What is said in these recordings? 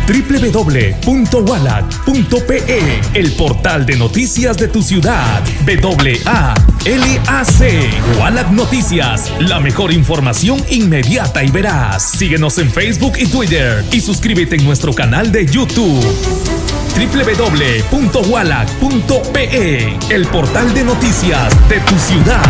www.wallac.pe, el portal de noticias de tu ciudad. WALAC, Wallac Noticias, la mejor información inmediata y veraz. Síguenos en Facebook y Twitter y suscríbete en nuestro canal de YouTube. www.wallac.pe, el portal de noticias de tu ciudad.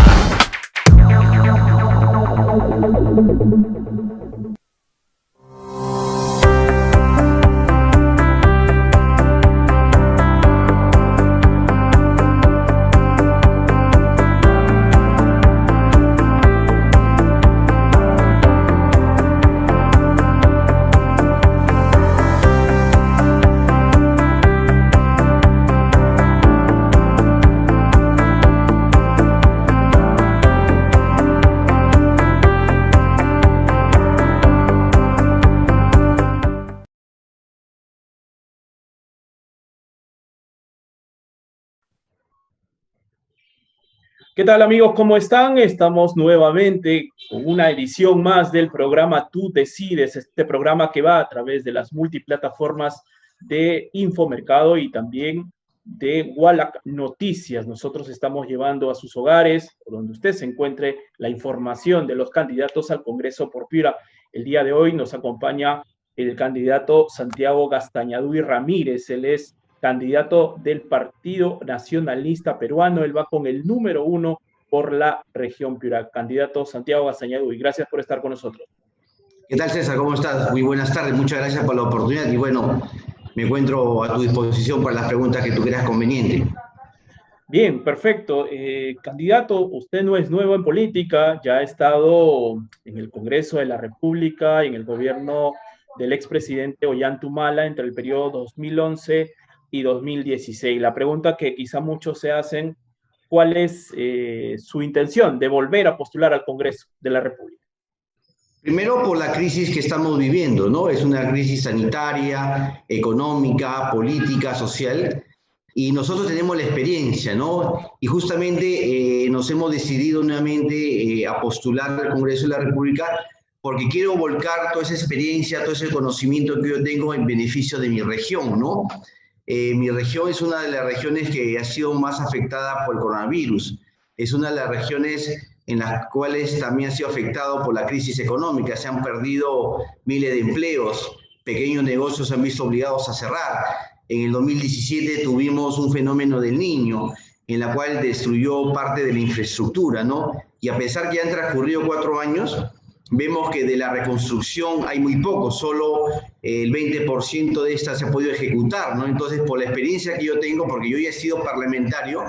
¿Qué tal, amigos? ¿Cómo están? Estamos nuevamente con una edición más del programa Tú Decides, este programa que va a través de las multiplataformas de Infomercado y también de Wallac Noticias. Nosotros estamos llevando a sus hogares, o donde usted se encuentre, la información de los candidatos al Congreso por Piura. El día de hoy nos acompaña el candidato Santiago Gastañaduy Ramírez. Él es candidato del Partido Nacionalista Peruano. Él va con el número 1 por la región Piura. Candidato Santiago Gastañaduy, gracias por estar con nosotros. ¿Qué tal, César? ¿Cómo estás? Muy buenas tardes, muchas gracias por la oportunidad y bueno, me encuentro a tu disposición para las preguntas que tú creas conveniente. Bien, perfecto. Candidato, usted no es nuevo en política, ya ha estado en el Congreso de la República, en el gobierno del expresidente Ollanta entre el periodo 2011 y 2016. La pregunta que quizá muchos se hacen, ¿cuál es su intención de volver a postular al Congreso de la República? Primero, por la crisis que estamos viviendo, ¿no? Es una crisis sanitaria, económica, política, social, y nosotros tenemos la experiencia, ¿no? Y justamente nos hemos decidido nuevamente a postular al Congreso de la República porque quiero volcar toda esa experiencia, todo ese conocimiento que yo tengo en beneficio de mi región, ¿no? Mi región es una de las regiones que ha sido más afectada por el coronavirus. Es una de las regiones en las cuales también ha sido afectado por la crisis económica. Se han perdido miles de empleos, pequeños negocios se han visto obligados a cerrar. En el 2017 tuvimos un fenómeno del Niño, en la cual destruyó parte de la infraestructura, ¿no? Y a pesar que han transcurrido 4 años, vemos que de la reconstrucción hay muy poco, solo el 20% de esta se ha podido ejecutar, ¿no? Entonces, por la experiencia que yo tengo, porque yo ya he sido parlamentario,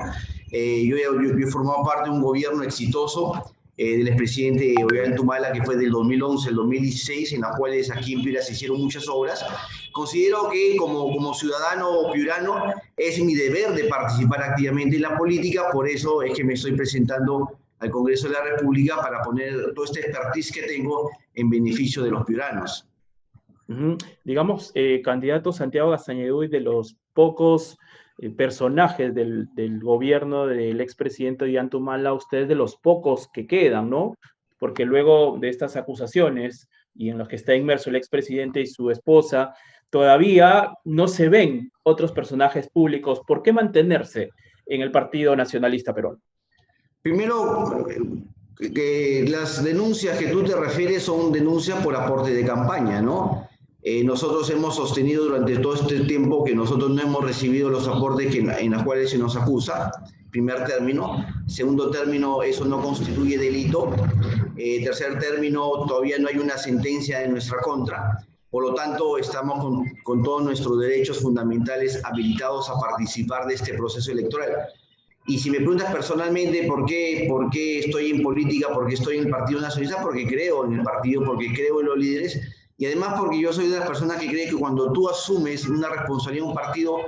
yo he formado parte de un gobierno exitoso del expresidente Ollanta, que fue del 2011 al 2016, en las cuales aquí en Piura se hicieron muchas obras. Considero que como ciudadano piurano es mi deber de participar activamente en la política, por eso es que me estoy presentando al Congreso de la República para poner todo este expertise que tengo en beneficio de los piuranos. Digamos, candidato Santiago Gastañaduy, de los pocos personajes del gobierno del expresidente Ollanta Humala, usted es de los pocos que quedan, ¿no? Porque luego de estas acusaciones y en los que está inmerso el expresidente y su esposa, todavía no se ven otros personajes públicos. ¿Por qué mantenerse en el Partido Nacionalista Peruano? Primero, que las denuncias que tú te refieres son denuncias por aporte de campaña, ¿no? Nosotros hemos sostenido durante todo este tiempo que nosotros no hemos recibido los aportes en los cuales se nos acusa, primer término. Segundo término, eso no constituye delito. Tercer término, todavía no hay una sentencia en nuestra contra. Por lo tanto, estamos con todos nuestros derechos fundamentales habilitados a participar de este proceso electoral. Y si me preguntas personalmente por qué estoy en política, por qué estoy en el Partido Nacionalista, porque creo en el partido, porque creo en los líderes, y además porque yo soy de las personas que cree que cuando tú asumes una responsabilidad en un partido,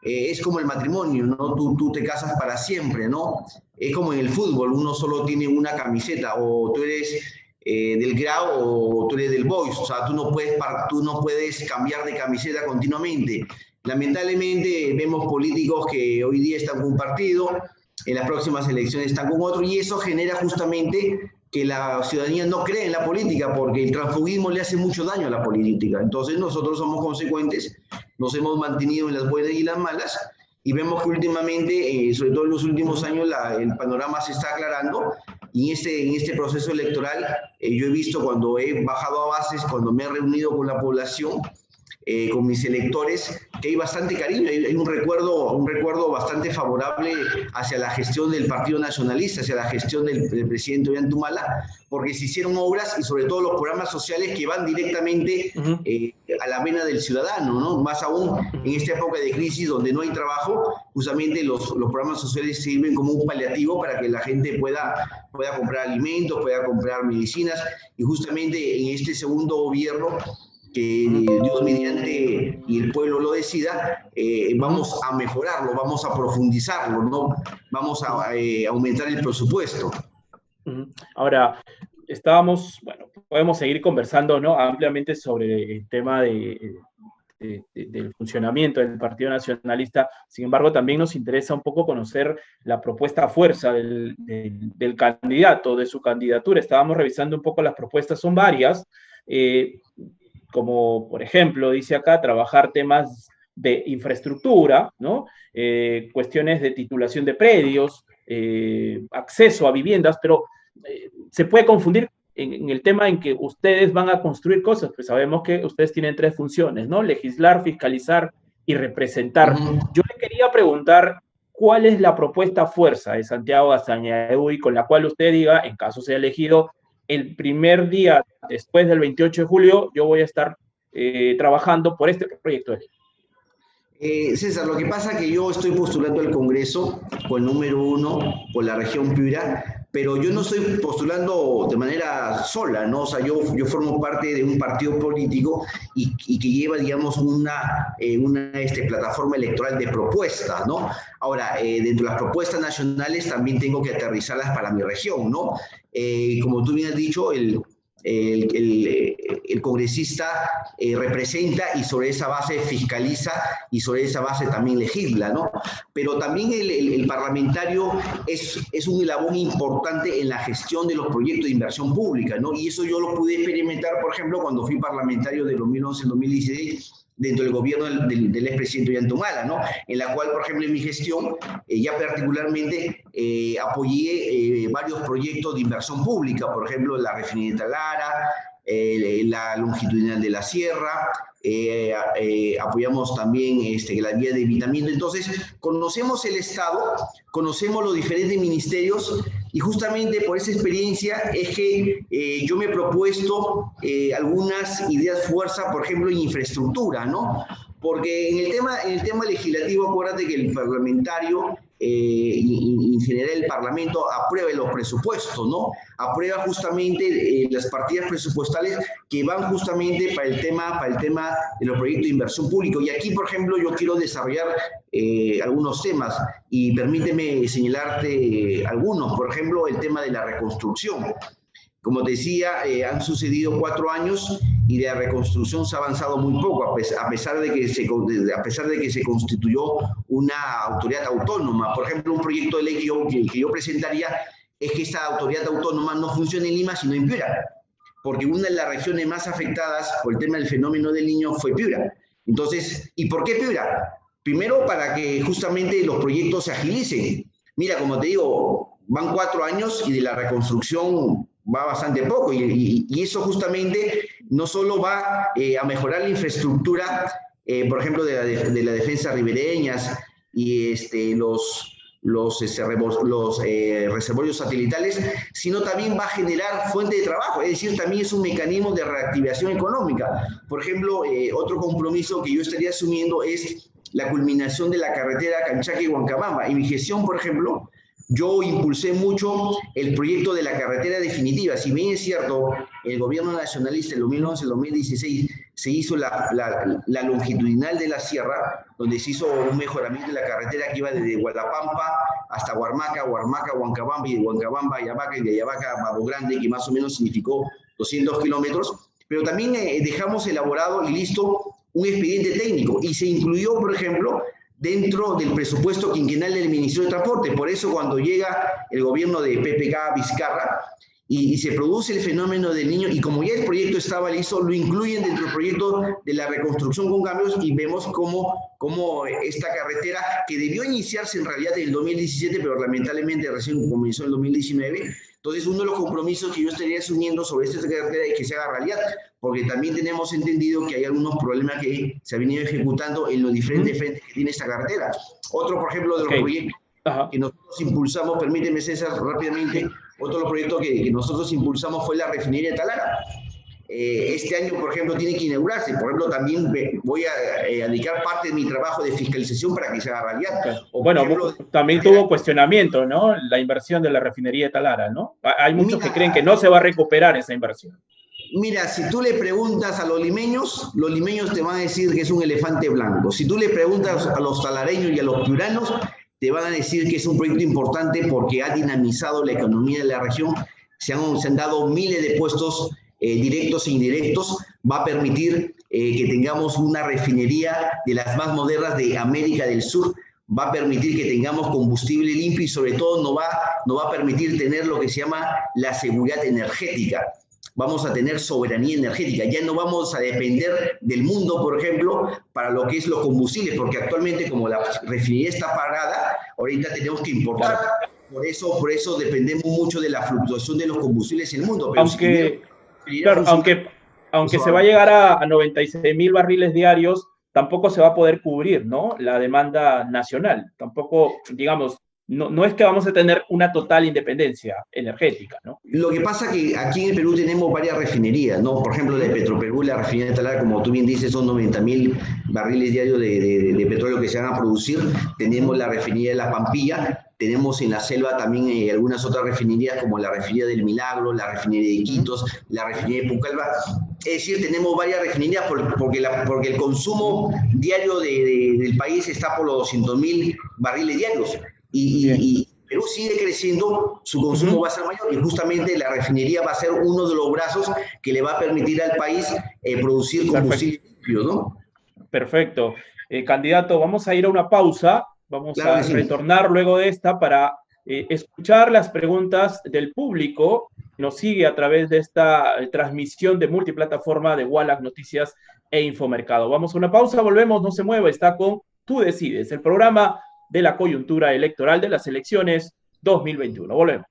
es como el matrimonio, ¿no? Tú te casas para siempre, ¿no? Es como en el fútbol, uno solo tiene una camiseta, o tú eres del Grau o tú eres del Boys, o sea, tú no puedes cambiar de camiseta continuamente. Lamentablemente vemos políticos que hoy día están con un partido, en las próximas elecciones están con otro, y eso genera justamente que la ciudadanía no cree en la política, porque el transfugismo le hace mucho daño a la política. Entonces nosotros somos consecuentes, nos hemos mantenido en las buenas y las malas, y vemos que últimamente, sobre todo en los últimos años, el panorama se está aclarando, y en este proceso electoral yo he visto, cuando he bajado a bases, cuando me he reunido con la población, con mis electores, que hay bastante cariño, hay un recuerdo bastante favorable hacia la gestión del Partido Nacionalista, hacia la gestión del presidente Ollanta, porque se hicieron obras y sobre todo los programas sociales que van directamente a la vena del ciudadano, ¿no? Más aún en esta época de crisis donde no hay trabajo, justamente los programas sociales sirven como un paliativo para que la gente pueda comprar alimentos, pueda comprar medicinas, y justamente en este segundo gobierno, que Dios mediante y el pueblo lo decida, vamos a mejorarlo, vamos a profundizarlo, ¿no? Vamos a aumentar el presupuesto. Ahora, bueno, podemos seguir conversando, ¿no?, ampliamente sobre el tema del funcionamiento del Partido Nacionalista. Sin embargo, también nos interesa un poco conocer la propuesta fuerza del candidato, de su candidatura. Estábamos revisando un poco las propuestas, son varias, como por ejemplo, dice acá, trabajar temas de infraestructura, ¿no? Cuestiones de titulación de predios, acceso a viviendas, pero se puede confundir en el tema en que ustedes van a construir cosas, pues sabemos que ustedes tienen 3 funciones, ¿no? Legislar, fiscalizar y representar. Yo le quería preguntar, ¿cuál es la propuesta fuerza de Santiago Gaztañahui con la cual usted diga, en caso sea elegido, el primer día después del 28 de julio, yo voy a estar trabajando por este proyecto de ley? César, lo que pasa es que yo estoy postulando al Congreso con el número 1 por la región Piura, pero yo no estoy postulando de manera sola, ¿no? O sea, yo formo parte de un partido político y que lleva, digamos, una plataforma electoral de propuestas, ¿no? Ahora, dentro de las propuestas nacionales también tengo que aterrizarlas para mi región, ¿no? Como tú bien has dicho, el congresista representa y sobre esa base fiscaliza y sobre esa base también legisla, ¿no? Pero también el parlamentario es un eslabón importante en la gestión de los proyectos de inversión pública, ¿no? Y eso yo lo pude experimentar, por ejemplo, cuando fui parlamentario de 2011 al 2016, dentro del gobierno del expresidente Ollanta, ¿no? En la cual, por ejemplo, en mi gestión, ya particularmente apoyé varios proyectos de inversión pública, por ejemplo, la refinería de Talara, la longitudinal de la sierra, apoyamos también la vía de evitamiento. Entonces, conocemos el Estado, conocemos los diferentes ministerios, y justamente por esa experiencia es que yo me he propuesto algunas ideas fuerza, por ejemplo, en infraestructura, ¿no? Porque en el tema legislativo, acuérdate que el parlamentario, en general el Parlamento, aprueba los presupuestos, ¿no? Aprueba justamente las partidas presupuestales que van justamente para el tema de los proyectos de inversión pública. Y aquí, por ejemplo, yo quiero desarrollar algunos temas, y permíteme señalarte algunos. Por ejemplo, el tema de la reconstrucción. Como te decía, han sucedido 4 años y de la reconstrucción se ha avanzado muy poco, a pesar de que se constituyó una autoridad autónoma. Por ejemplo, un proyecto de ley que yo presentaría es que esta autoridad autónoma no funcione en Lima, sino en Piura, porque una de las regiones más afectadas por el tema del fenómeno del Niño fue Piura. Entonces, ¿y por qué Piura? Primero, para que justamente los proyectos se agilicen. Mira, como te digo, van 4 años y de la reconstrucción va bastante poco, y eso justamente no solo va a mejorar la infraestructura, por ejemplo, de la defensa ribereñas y los reservorios satelitales, sino también va a generar fuente de trabajo, es decir, también es un mecanismo de reactivación económica. Por ejemplo, otro compromiso que yo estaría asumiendo es la culminación de la carretera Canchaque-Huancabamba. En mi gestión, por ejemplo, yo impulsé mucho el proyecto de la carretera definitiva. Si bien es cierto, el gobierno nacionalista en 2011, 2016 se hizo la longitudinal de la sierra, donde se hizo un mejoramiento de la carretera que iba desde Guadalpampa hasta Huarmaca, Huancabamba, y de Huancabamba a Ayabaca, y de Ayabaca a Mato Grande, que más o menos significó 200 kilómetros. Pero también dejamos elaborado y listo un expediente técnico, y se incluyó, por ejemplo, dentro del presupuesto quinquenal del Ministerio de Transporte. Por eso, cuando llega el gobierno de PPK Vizcarra y se produce el fenómeno del niño, y como ya el proyecto estaba listo, lo incluyen dentro del proyecto de la reconstrucción con cambios, y vemos cómo esta carretera, que debió iniciarse en realidad en el 2017, pero lamentablemente recién comenzó en el 2019, entonces uno de los compromisos que yo estaría asumiendo sobre esta carretera es que se haga realidad, porque también tenemos entendido que hay algunos problemas que se han venido ejecutando en los diferentes frentes que tiene esta carretera. Otro, por ejemplo, de los proyectos que nosotros impulsamos, permíteme, César, rápidamente, otro de los proyectos que nosotros impulsamos fue la refinería de Talara. Este año, por ejemplo, tiene que inaugurarse. Por ejemplo, también voy a dedicar parte de mi trabajo de fiscalización para que se haga realidad. Bueno, ejemplo, también tuvo cuestionamiento, ¿no? La inversión de la refinería de Talara, ¿no? Hay muchos que creen que no se va a recuperar esa inversión. Mira, si tú le preguntas a los limeños te van a decir que es un elefante blanco. Si tú le preguntas a los talareños y a los piuranos, te van a decir que es un proyecto importante porque ha dinamizado la economía de la región. Se han dado miles de puestos directos e indirectos. Va a permitir que tengamos una refinería de las más modernas de América del Sur. Va a permitir que tengamos combustible limpio y sobre todo nos va a permitir tener lo que se llama la seguridad energética. Vamos a tener soberanía energética. Ya no vamos a depender del mundo, por ejemplo, para lo que es los combustibles, porque actualmente como la refinería está parada, ahorita tenemos que importar. Por eso dependemos mucho de la fluctuación de los combustibles en el mundo. Pero aunque se va a llegar a 96.000 barriles diarios, tampoco se va a poder cubrir, ¿no?, la demanda nacional. Tampoco, digamos, no es que vamos a tener una total independencia energética, ¿no? Lo que pasa es que aquí en el Perú tenemos varias refinerías, ¿no? Por ejemplo, la de Petroperú, la refinería de Talara, como tú bien dices, son 90.000 barriles diarios de petróleo que se van a producir. Tenemos la refinería de La Pampilla, tenemos en la selva también algunas otras refinerías como la refinería del Milagro, la refinería de Iquitos, la refinería de Pucallpa. Es decir, tenemos varias refinerías porque el consumo diario del país está por los 200.000 barriles diarios. Y Perú sigue creciendo, su consumo va a ser mayor y justamente la refinería va a ser uno de los brazos que le va a permitir al país producir combustible limpio, ¿no? Perfecto. Candidato, vamos a ir a una pausa, vamos a retornar luego de esta para escuchar las preguntas del público que nos sigue a través de esta transmisión de multiplataforma de Wallach Noticias e Infomercado. Vamos a una pausa, volvemos, no se mueva, está con Tú Decides, el programa de la coyuntura electoral de las elecciones 2021. Volvemos.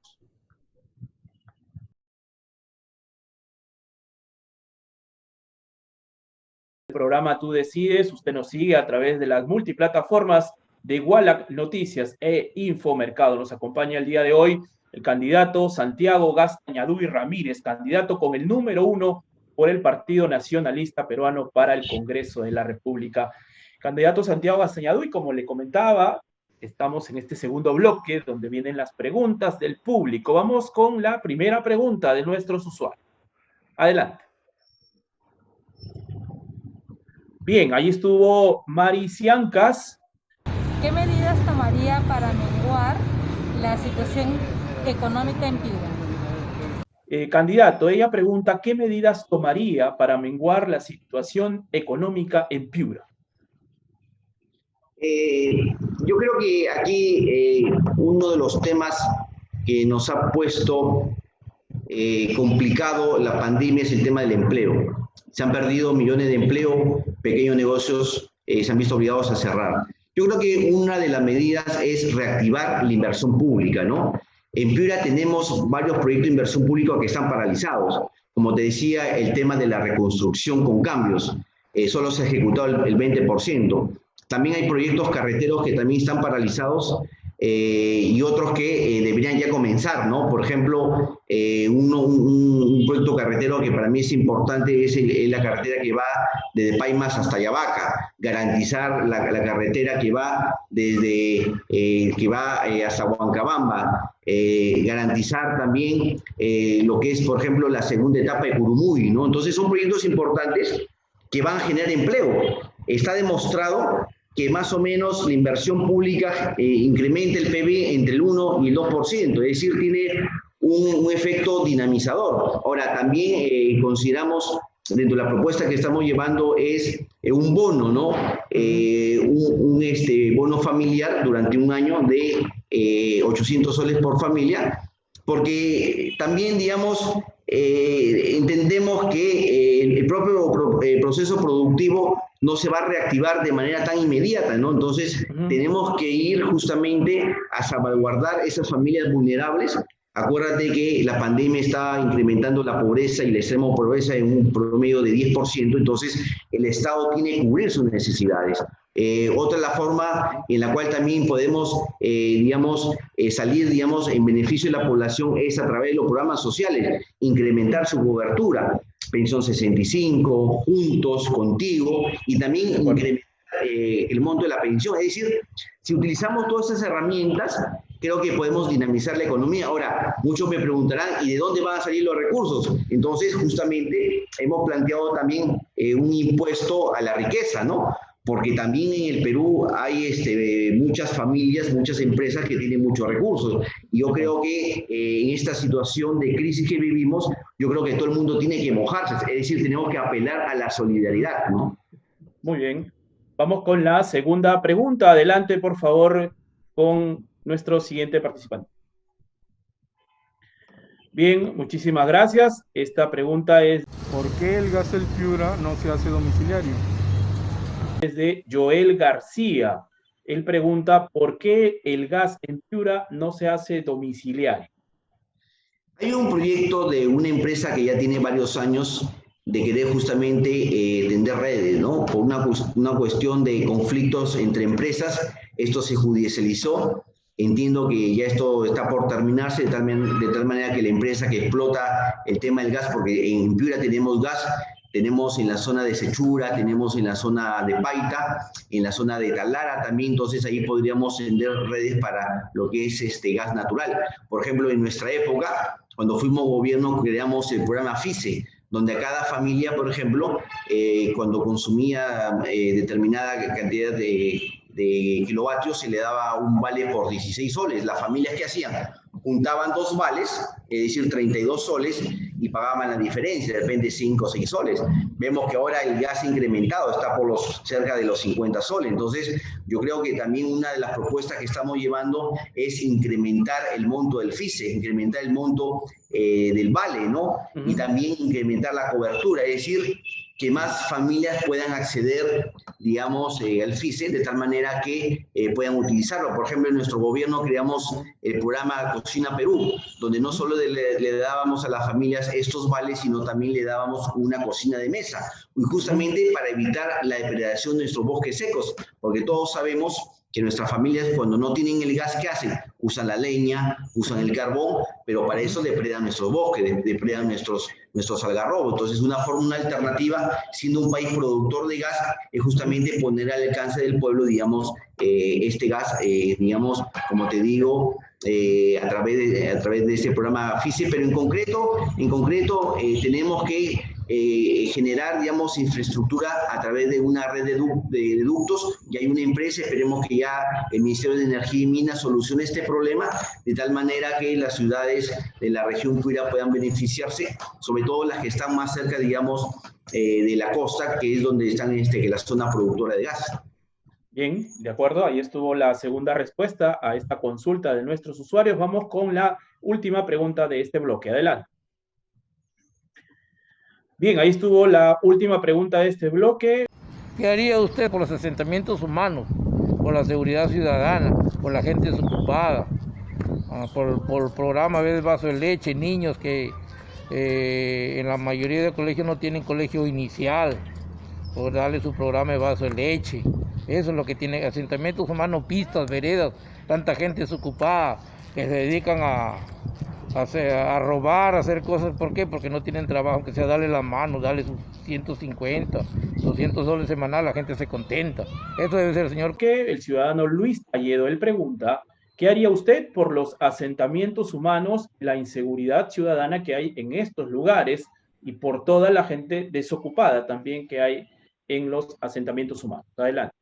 El programa Tú Decides, usted nos sigue a través de las multiplataformas de Wallach Noticias e Infomercado. Nos acompaña el día de hoy el candidato Santiago Gastañaduy Ramírez, candidato con el número 1 por el Partido Nacionalista Peruano para el Congreso de la República. Candidato Santiago Gastañaduy, como le comentaba, estamos en este segundo bloque donde vienen las preguntas del público. Vamos con la primera pregunta de nuestros usuarios. Adelante. Bien, ahí estuvo Mari Ciancas. ¿Qué medidas tomaría para menguar la situación económica en Piura? Candidato, ella pregunta, ¿qué medidas tomaría para menguar la situación económica en Piura? Yo creo que aquí uno de los temas que nos ha puesto complicado la pandemia es el tema del empleo. Se han perdido millones de empleos, pequeños negocios se han visto obligados a cerrar. Yo creo que una de las medidas es reactivar la inversión pública, ¿no? En Piura tenemos varios proyectos de inversión pública que están paralizados. Como te decía, el tema de la reconstrucción con cambios, solo se ha ejecutado el 20%. También hay proyectos carreteros que también están paralizados y otros que deberían ya comenzar, ¿no? Por ejemplo, un proyecto carretero que para mí es importante es la carretera que va desde Paimas hasta Ayabaca, garantizar la carretera que va hasta Huancabamba, garantizar también lo que es, por ejemplo, la segunda etapa de Curumuy, ¿no? Entonces son proyectos importantes que van a generar empleo. Está demostrado que más o menos la inversión pública incrementa el PIB entre el 1 y el 2%, es decir, tiene un efecto dinamizador. Ahora, también consideramos, dentro de la propuesta que estamos llevando, es un bono, ¿no? Un bono familiar durante un año de 800 soles por familia, porque también, digamos, entendemos que el propio proceso productivo no se va a reactivar de manera tan inmediata, ¿no? Entonces, tenemos que ir justamente a salvaguardar esas familias vulnerables. Acuérdate que la pandemia está incrementando la pobreza y la extrema pobreza en un promedio de 10%, entonces el Estado tiene que cubrir sus necesidades. Otra es la forma en la cual también podemos, salir, en beneficio de la población es a través de los programas sociales, incrementar su cobertura, pensión 65, juntos, contigo, y también incrementar el monto de la pensión. Es decir, si utilizamos todas esas herramientas, creo que podemos dinamizar la economía. Ahora, muchos me preguntarán, ¿y de dónde van a salir los recursos? Entonces, justamente, hemos planteado también un impuesto a la riqueza, ¿no? Porque también en el Perú hay muchas familias, muchas empresas que tienen muchos recursos. Y yo creo que en esta situación de crisis que vivimos, yo creo que todo el mundo tiene que mojarse. Es decir, tenemos que apelar a la solidaridad, ¿no? Muy bien. Vamos con la segunda pregunta. Adelante, por favor, con nuestro siguiente participante. Bien, muchísimas gracias. Esta pregunta es... ¿Por qué el gas del Piura no se hace domiciliario? Es de Joel García. Él pregunta, ¿por qué el gas en Piura no se hace domiciliario? Hay un proyecto de una empresa que ya tiene varios años de querer justamente tender redes, ¿no? Por una cuestión de conflictos entre empresas, esto se judicializó. Entiendo que ya esto está por terminarse de tal manera que la empresa que explota el tema del gas, porque en Piura tenemos gas, tenemos en la zona de Sechura, tenemos en la zona de Paita, en la zona de Talara también, entonces ahí podríamos tender redes para lo que es gas natural. Por ejemplo, en nuestra época, cuando fuimos gobierno, creamos el programa FICE, donde a cada familia, por ejemplo, cuando consumía determinada cantidad de kilovatios, se le daba un vale por 16 soles. Las familias, ¿qué hacían? Juntaban 2 vales, es decir, 32 soles, y pagaban la diferencia, de repente 5 o 6 soles. Vemos que ahora el gas incrementado está por cerca de los 50 soles. Entonces, yo creo que también una de las propuestas que estamos llevando es incrementar el monto del FICE, incrementar el monto del vale, ¿no? Y también incrementar la cobertura, es decir, que más familias puedan acceder, al FICE, de tal manera que puedan utilizarlo. Por ejemplo, en nuestro gobierno creamos el programa Cocina Perú, donde no solo le dábamos a las familias estos vales, sino también le dábamos una cocina de mesa, y justamente para evitar la depredación de nuestros bosques secos, porque todos sabemos que nuestras familias, cuando no tienen el gas, ¿qué hacen? Usan la leña, usan el carbón, pero para eso depredan nuestros bosques, depredan nuestros algarrobos. Entonces, una alternativa, siendo un país productor de gas, es justamente poner al alcance del pueblo, este gas, como te digo, a través de este programa FICE, pero en concreto tenemos que generar, infraestructura a través de una red de ductos, y hay una empresa, esperemos que ya el Ministerio de Energía y Minas solucione este problema, de tal manera que las ciudades de la región Piura puedan beneficiarse, sobre todo las que están más cerca, de la costa, que es donde están la zona productora de gas. Bien, de acuerdo, ahí estuvo la segunda respuesta a esta consulta de nuestros usuarios. Vamos con la última pregunta de este bloque. Adelante. Bien, ahí estuvo la última pregunta de este bloque. ¿Qué haría usted por los asentamientos humanos, por la seguridad ciudadana, por la gente desocupada, por el programa a veces vaso de leche, niños que en la mayoría de colegios no tienen colegio inicial, por darle su programa de vaso de leche? Eso es lo que tiene asentamientos humanos, pistas, veredas, tanta gente desocupada que se dedican a robar, a hacer cosas. ¿Por qué? Porque no tienen trabajo, aunque sea darle la mano, darle sus 150, 200 soles semanal, la gente se contenta. Eso debe ser, señor. Que el ciudadano Luis Talledo, él pregunta, ¿qué haría usted por los asentamientos humanos, la inseguridad ciudadana que hay en estos lugares y por toda la gente desocupada también que hay en los asentamientos humanos? Adelante.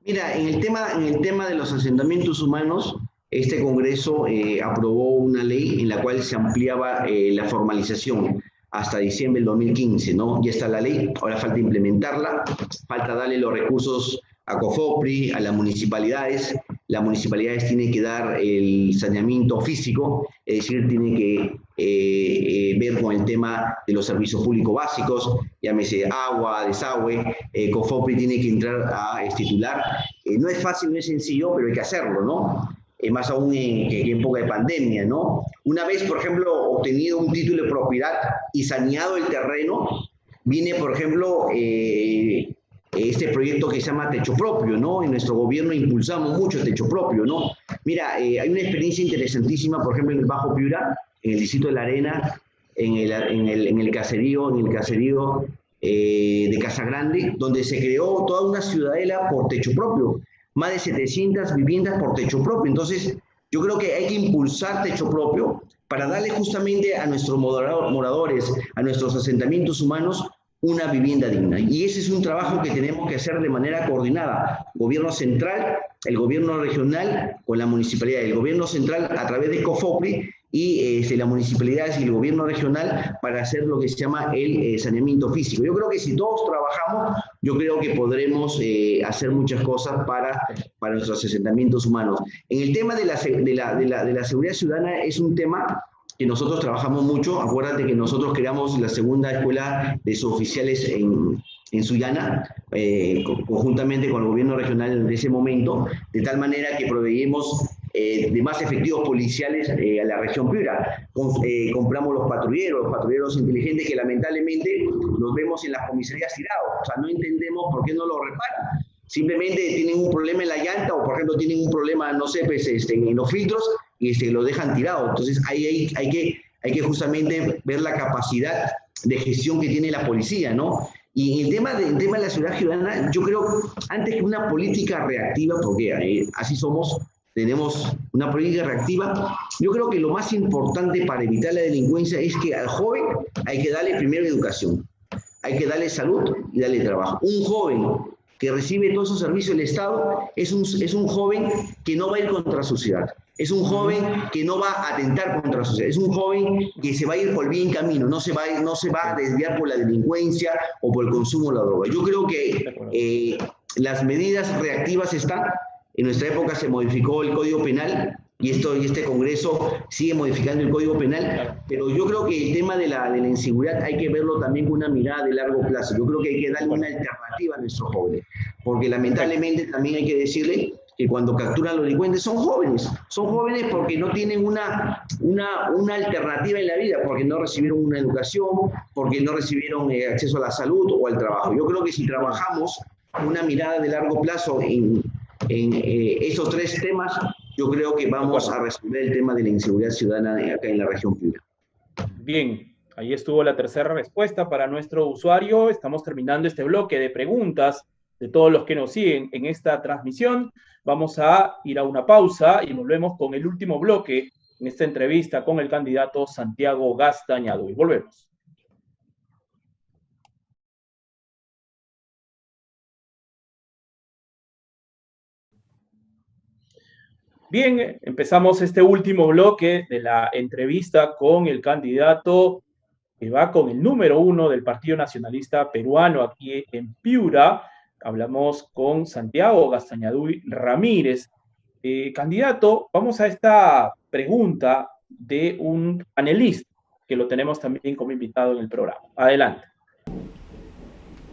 Mira, en el tema de los asentamientos humanos, este Congreso aprobó una ley en la cual se ampliaba la formalización hasta diciembre del 2015, ¿no? Ya está la ley, ahora falta implementarla, falta darle los recursos a COFOPRI, a las municipalidades, las municipalidades tienen que dar el saneamiento físico, es decir, tienen que ver con el tema de los servicios públicos básicos, llámese agua, desagüe, COFOPRI tiene que entrar a titular. No es fácil, no es sencillo, pero hay que hacerlo, ¿no? Más aún en época de pandemia, ¿no? Una vez, por ejemplo, obtenido un título de propiedad y saneado el terreno, viene, por ejemplo, este proyecto que se llama Techo Propio, ¿no? En nuestro gobierno impulsamos mucho Techo Propio, ¿no? Mira, hay una experiencia interesantísima, por ejemplo, en el Bajo Piura, en el distrito de La Arena, en el caserío de Casagrande, donde se creó toda una ciudadela por techo propio, más de 700 viviendas por techo propio. Entonces, yo creo que hay que impulsar techo propio para darle justamente a nuestros moradores, a nuestros asentamientos humanos, una vivienda digna. Y ese es un trabajo que tenemos que hacer de manera coordinada. Gobierno central, el gobierno regional con la municipalidad, el gobierno central a través de COFOPRI y las municipalidades y el gobierno regional para hacer lo que se llama el saneamiento físico. Yo creo que si todos trabajamos, yo creo que podremos hacer muchas cosas para nuestros asentamientos humanos. En el tema de la seguridad ciudadana es un tema que nosotros trabajamos mucho. Acuérdate que nosotros creamos la segunda escuela de suboficiales en Sullana, conjuntamente con el gobierno regional de ese momento, de tal manera que proveímos de más efectivos policiales a la región Piura. Compramos los patrulleros inteligentes que lamentablemente los vemos en las comisarías tirados. O sea, no entendemos por qué no lo reparan. Simplemente tienen un problema en la llanta o, por ejemplo, tienen un problema, no sé, pues, en los filtros y lo dejan tirado. Entonces, hay que justamente ver la capacidad de gestión que tiene la policía, ¿no? Y el tema de la seguridad ciudadana, yo creo, antes que una política reactiva, porque así somos, tenemos una política reactiva, yo creo que lo más importante para evitar la delincuencia es que al joven hay que darle primero educación, hay que darle salud y darle trabajo. Un joven que recibe todos esos servicios del Estado es un joven que no va a ir contra su ciudad, es un joven que no va a atentar contra su ciudad, es un joven que se va a ir por el bien camino, no se va a desviar por la delincuencia o por el consumo de la droga. Yo creo que las medidas reactivas están. En nuestra época se modificó el Código Penal y este Congreso sigue modificando el Código Penal, pero yo creo que el tema de la inseguridad hay que verlo también con una mirada de largo plazo. Yo creo que hay que darle una alternativa a nuestros jóvenes, porque lamentablemente también hay que decirle que cuando capturan a los delincuentes son jóvenes porque no tienen una alternativa en la vida, porque no recibieron una educación, porque no recibieron acceso a la salud o al trabajo. Yo creo que si trabajamos una mirada de largo plazo en esos tres temas, yo creo que vamos a resolver el tema de la inseguridad ciudadana acá en la región Piura. Bien, ahí estuvo la tercera respuesta para nuestro usuario. Estamos terminando este bloque de preguntas de todos los que nos siguen en esta transmisión. Vamos a ir a una pausa y volvemos con el último bloque en esta entrevista con el candidato Santiago Gastañaduy. Volvemos. Bien, empezamos este último bloque de la entrevista con el candidato que va con el número 1 del Partido Nacionalista Peruano aquí en Piura. Hablamos con Santiago Gastañaduy Ramírez. Candidato, vamos a esta pregunta de un panelista que lo tenemos también como invitado en el programa. Adelante.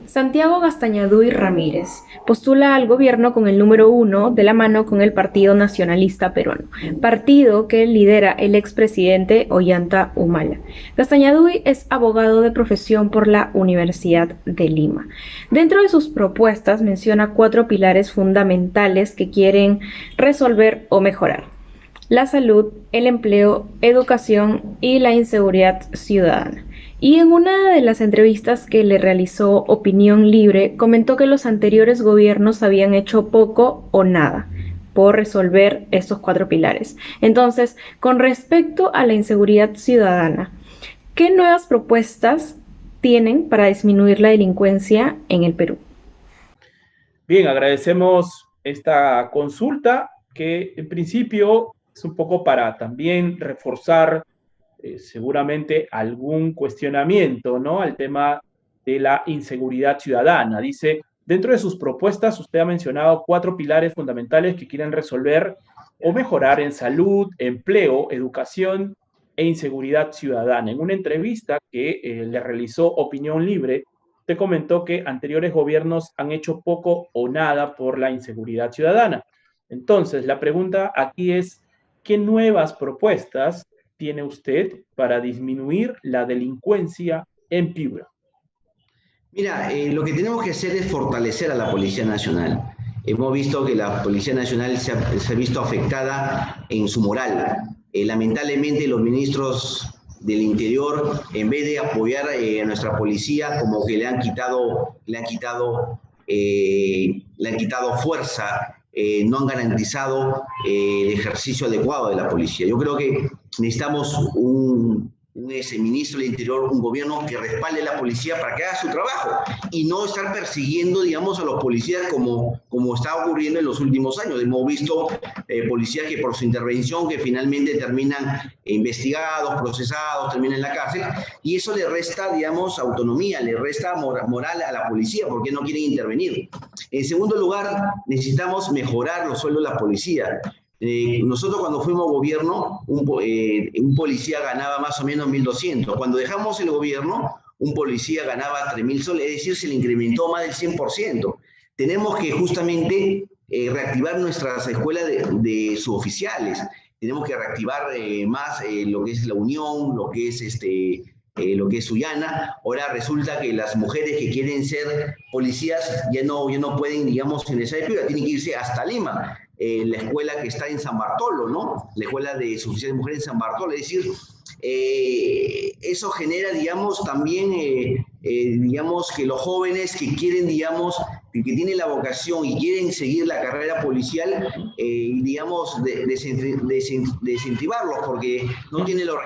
Santiago Gastañaduy Ramírez postula al gobierno con el número 1 de la mano con el Partido Nacionalista Peruano, partido que lidera el expresidente Ollanta Humala. Gastañaduy es abogado de profesión por la Universidad de Lima. Dentro de sus propuestas menciona 4 pilares fundamentales que quieren resolver o mejorar: la salud, el empleo, educación y la inseguridad ciudadana. Y en una de las entrevistas que le realizó Opinión Libre, comentó que los anteriores gobiernos habían hecho poco o nada por resolver estos 4 pilares. Entonces, con respecto a la inseguridad ciudadana, ¿qué nuevas propuestas tienen para disminuir la delincuencia en el Perú? Bien, agradecemos esta consulta que en principio es un poco para también reforzar seguramente algún cuestionamiento, ¿no?, al tema de la inseguridad ciudadana. Dice, Dentro de sus propuestas, usted ha mencionado 4 pilares fundamentales que quieren resolver o mejorar en salud, empleo, educación e inseguridad ciudadana. En una entrevista que le realizó Opinión Libre, te comentó que anteriores gobiernos han hecho poco o nada por la inseguridad ciudadana. Entonces, la pregunta aquí es, ¿qué nuevas propuestas tiene usted para disminuir la delincuencia en Piura? Mira, lo que tenemos que hacer es fortalecer a la Policía Nacional. Hemos visto que la Policía Nacional se ha visto afectada en su moral. Lamentablemente los ministros del Interior, en vez de apoyar a nuestra policía, como que le han quitado fuerza, no han garantizado el ejercicio adecuado de la policía. Yo creo que necesitamos un ministro del Interior, un gobierno que respalde a la policía para que haga su trabajo y no estar persiguiendo, digamos, a los policías como está ocurriendo en los últimos años. Hemos visto policías que por su intervención que finalmente terminan investigados, procesados, terminan en la cárcel, y eso le resta, digamos, autonomía, le resta moral a la policía porque no quieren intervenir. En segundo lugar, necesitamos mejorar los sueldos de la policía. Nosotros cuando fuimos gobierno, un policía ganaba más o menos 1.200. Cuando dejamos el gobierno, un policía ganaba 3.000 soles, es decir, se le incrementó más del 100%. Tenemos que justamente reactivar nuestras escuelas de suboficiales. Tenemos que reactivar más lo que es la Unión, lo que es Sullana. Ahora resulta que las mujeres que quieren ser policías ya no pueden, digamos, ingresar a Piura, tienen que irse hasta Lima. La escuela que está en San Bartolo, ¿no? La escuela de suboficiales de mujeres en San Bartolo. Es decir, eso genera, digamos, también, digamos, que los jóvenes que quieren, digamos, que tienen la vocación y quieren seguir la carrera policial, digamos, desincentivarlos porque no tienen los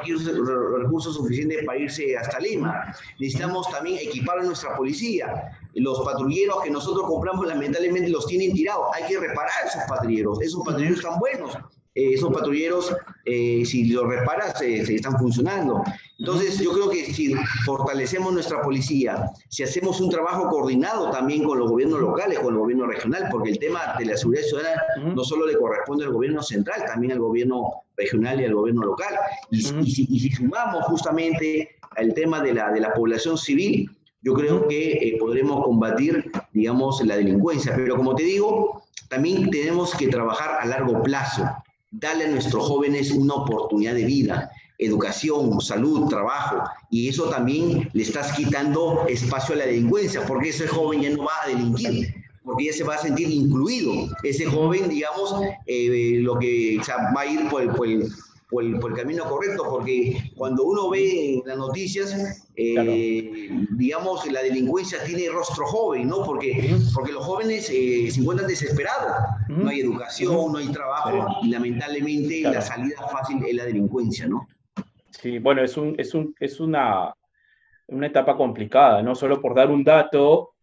recursos suficientes para irse hasta Lima. Necesitamos también equipar a nuestra policía. Los patrulleros que nosotros compramos lamentablemente los tienen tirados. Hay que reparar esos patrulleros. Esos patrulleros están buenos. Esos patrulleros, si los reparas, se están funcionando. Entonces, yo creo que si fortalecemos nuestra policía, si hacemos un trabajo coordinado también con los gobiernos locales, con el gobierno regional, porque el tema de la seguridad ciudadana no solo le corresponde al gobierno central, también al gobierno regional y al gobierno local. Y si sumamos justamente el tema de la población civil, yo creo que podremos combatir, digamos, la delincuencia. Pero como te digo, también tenemos que trabajar a largo plazo, darle a nuestros jóvenes una oportunidad de vida, educación, salud, trabajo, y eso también le estás quitando espacio a la delincuencia, porque ese joven ya no va a delinquir, porque ya se va a sentir incluido. Ese joven, digamos, va a ir por el camino correcto, porque cuando uno ve en las noticias, claro, digamos, la delincuencia tiene rostro joven, ¿no? Porque los jóvenes se encuentran desesperados. No hay educación, no hay trabajo, y lamentablemente la salida fácil es la delincuencia, ¿no? Sí, bueno, es una etapa complicada, ¿no? Solo por dar un dato,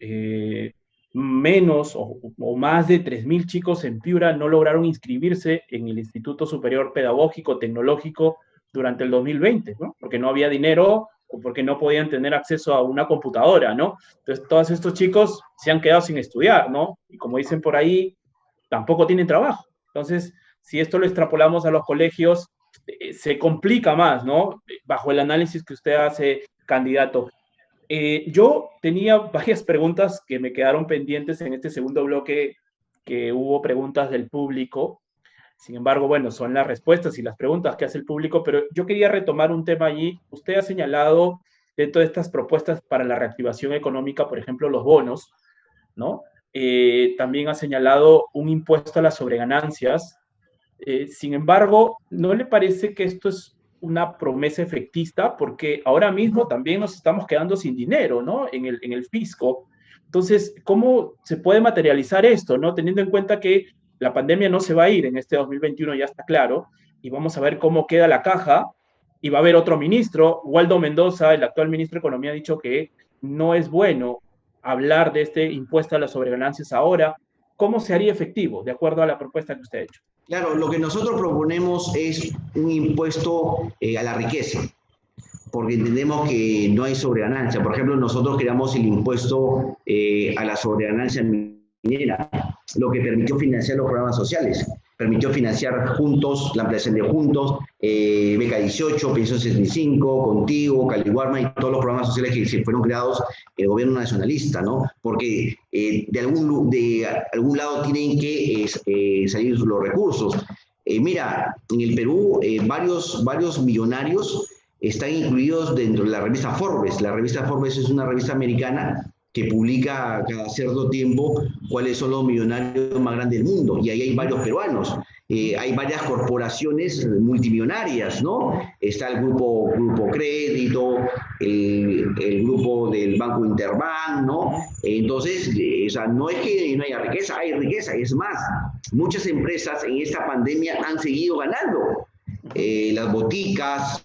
menos o más de 3.000 chicos en Piura no lograron inscribirse en el Instituto Superior Pedagógico Tecnológico durante el 2020, ¿no? Porque no había dinero o porque no podían tener acceso a una computadora, ¿no? Entonces, todos estos chicos se han quedado sin estudiar, ¿no? Y como dicen por ahí, tampoco tienen trabajo. Entonces, si esto lo extrapolamos a los colegios, se complica más, ¿no? Bajo el análisis que usted hace, candidato. Yo tenía varias preguntas que me quedaron pendientes en este segundo bloque, que hubo preguntas del público. Sin embargo, bueno, son las respuestas y las preguntas que hace el público, pero yo quería retomar un tema allí. Usted ha señalado dentro de estas propuestas para la reactivación económica, por ejemplo, los bonos, ¿no? También ha señalado un impuesto a las sobreganancias. Sin embargo, ¿no le parece que esto es una promesa efectista? Porque ahora mismo también nos estamos quedando sin dinero, ¿no? En el fisco. Entonces, ¿cómo se puede materializar esto, ¿no? Teniendo en cuenta que la pandemia no se va a ir en este 2021, ya está claro, y vamos a ver cómo queda la caja, y va a haber otro ministro. Waldo Mendoza, el actual ministro de Economía, ha dicho que no es bueno hablar de este impuesto a las sobreganancias ahora. ¿Cómo se haría efectivo, de acuerdo a la propuesta que usted ha hecho? Claro, lo que nosotros proponemos es un impuesto a la riqueza. porque entendemos que no hay sobreganancia. Por ejemplo, nosotros creamos el impuesto a la sobreganancia minera, lo que permitió financiar los programas sociales. Permitió financiar Juntos, la ampliación de Juntos, Beca 18, Pensión 65, Contigo, Caliwarma y todos los programas sociales que se fueron creados el gobierno nacionalista, ¿no? Porque de algún lado tienen que salir los recursos. Mira, en el Perú varios millonarios están incluidos dentro de la revista Forbes. La revista Forbes es una revista americana que publica cada cierto tiempo cuáles son los millonarios más grandes del mundo, y ahí hay varios peruanos. Hay varias corporaciones multimillonarias, ¿no? Está el grupo Crédito, el grupo del Banco Interbank, ¿no? Entonces, o sea, no es que no haya riqueza, hay riqueza. Es más, muchas empresas en esta pandemia han seguido ganando. Las boticas,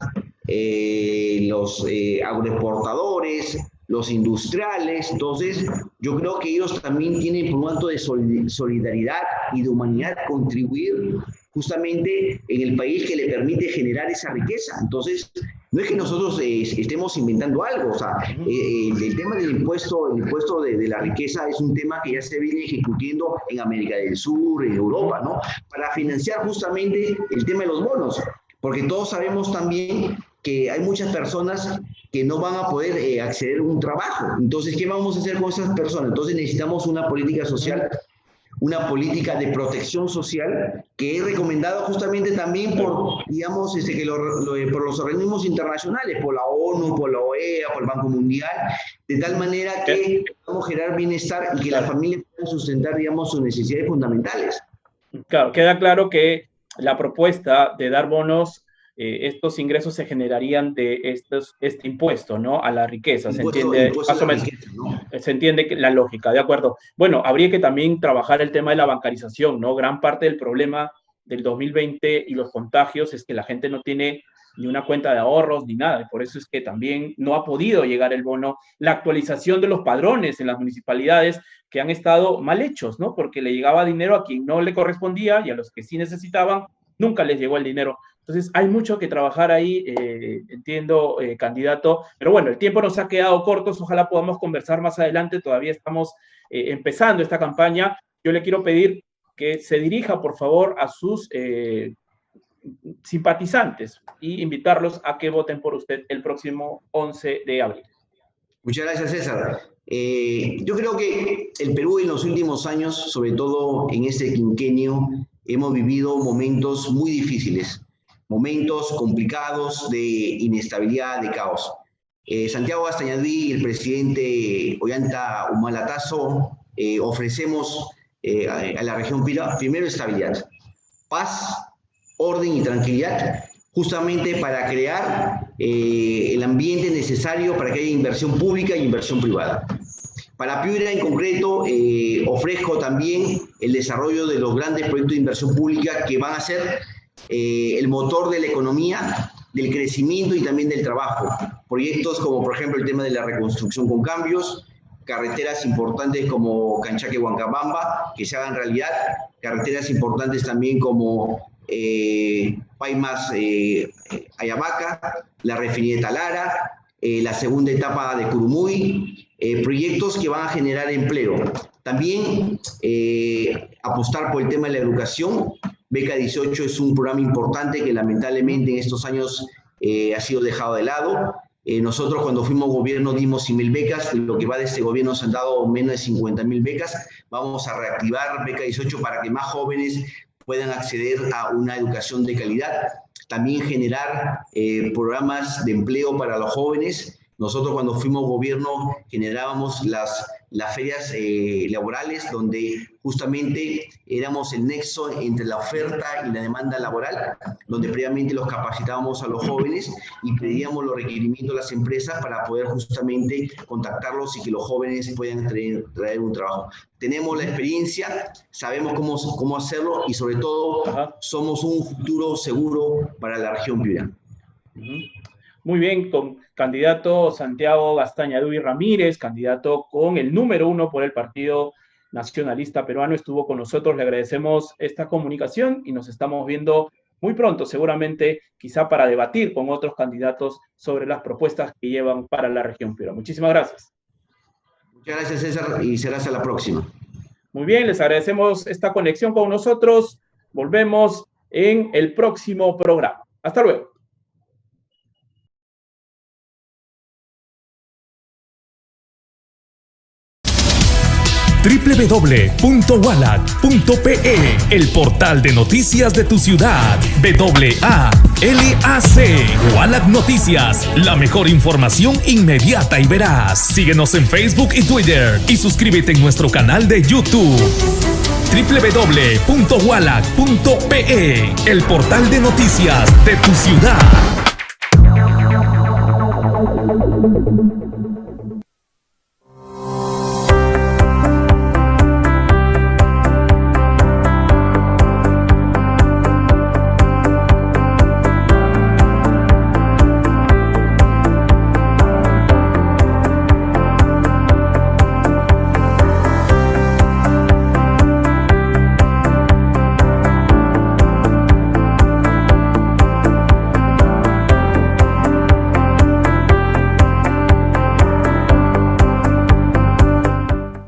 los agroexportadores, los industriales. Entonces, yo creo que ellos también tienen, por un acto de solidaridad y de humanidad, contribuir justamente en el país que le permite generar esa riqueza. Entonces, no es que nosotros estemos inventando algo, o sea, el tema del impuesto, de la riqueza es un tema que ya se viene ejecutando en América del Sur, en Europa, ¿no? Para financiar justamente el tema de los bonos, porque todos sabemos también que hay muchas personas que no van a poder acceder a un trabajo. Entonces, ¿qué vamos a hacer con esas personas? Entonces necesitamos una política social, una política de protección social, que es recomendada justamente también por, digamos, por los organismos internacionales, por la ONU, por la OEA, por el Banco Mundial, de tal manera que podamos generar bienestar y que las familias puedan sustentar, digamos, sus necesidades fundamentales. Claro, queda claro que la propuesta de dar bonos, estos ingresos se generarían de este impuesto, ¿no? A la riqueza. ¿Se entiende? Se entiende la lógica, ¿de acuerdo? Bueno, habría que también trabajar el tema de la bancarización, ¿no? Gran parte del problema del 2020 y los contagios es que la gente no tiene ni una cuenta de ahorros ni nada, y por eso es que también no ha podido llegar el bono. La actualización de los padrones en las municipalidades que han estado mal hechos, ¿no? Porque le llegaba dinero a quien no le correspondía y a los que sí necesitaban nunca les llegó el dinero. Entonces, hay mucho que trabajar ahí, entiendo, candidato. Pero bueno, el tiempo nos ha quedado corto, ojalá podamos conversar más adelante, todavía estamos empezando esta campaña. Yo le quiero pedir que se dirija, por favor, a sus simpatizantes y invitarlos a que voten por usted el próximo 11 de abril. Muchas gracias, César. Yo creo que el Perú en los últimos años, sobre todo en este quinquenio, hemos vivido momentos muy difíciles, momentos complicados de inestabilidad, de caos. Santiago Castañaduy y el presidente Ollanta Humala Tazo ofrecemos a la región Piura primero estabilidad, paz, orden y tranquilidad, justamente para crear el ambiente necesario para que haya inversión pública e inversión privada. Para Piura en concreto, ofrezco también el desarrollo de los grandes proyectos de inversión pública que van a ser el motor de la economía, del crecimiento y también del trabajo. Proyectos como, por ejemplo, el tema de la reconstrucción con cambios, carreteras importantes como Canchaque-Huancabamba, que se hagan realidad, carreteras importantes también como Paimas-Ayabaca, la refinería de Talara, la segunda etapa de Curumuy, proyectos que van a generar empleo. También apostar por el tema de la educación. Beca 18 es un programa importante que lamentablemente en estos años ha sido dejado de lado. Nosotros cuando fuimos gobierno dimos 100.000 becas, lo que va de este gobierno se han dado menos de 50.000 becas. Vamos a reactivar Beca 18 para que más jóvenes puedan acceder a una educación de calidad. También generar programas de empleo para los jóvenes. Nosotros cuando fuimos gobierno generábamos las ferias laborales donde justamente éramos el nexo entre la oferta y la demanda laboral, donde previamente los capacitábamos a los jóvenes y pedíamos los requerimientos a las empresas para poder justamente contactarlos y que los jóvenes puedan traer un trabajo. Tenemos la experiencia, sabemos cómo hacerlo y sobre todo somos un futuro seguro para la región Piura. Muy bien, con candidato Santiago Castañaduy Ramírez, candidato con el número 1 por el Partido Nacionalista Peruano, estuvo con nosotros. Le agradecemos esta comunicación y nos estamos viendo muy pronto, seguramente, quizá para debatir con otros candidatos sobre las propuestas que llevan para la región Piura. Muchísimas gracias. Muchas gracias, César, y será hasta la próxima. Muy bien, les agradecemos esta conexión con nosotros. Volvemos en el próximo programa. Hasta luego. www.wallac.pe, el portal de noticias de tu ciudad. WALAC, Wallac Noticias, la mejor información inmediata y veraz. Síguenos en Facebook y Twitter y suscríbete en nuestro canal de YouTube. www.wallac.pe, el portal de noticias de tu ciudad.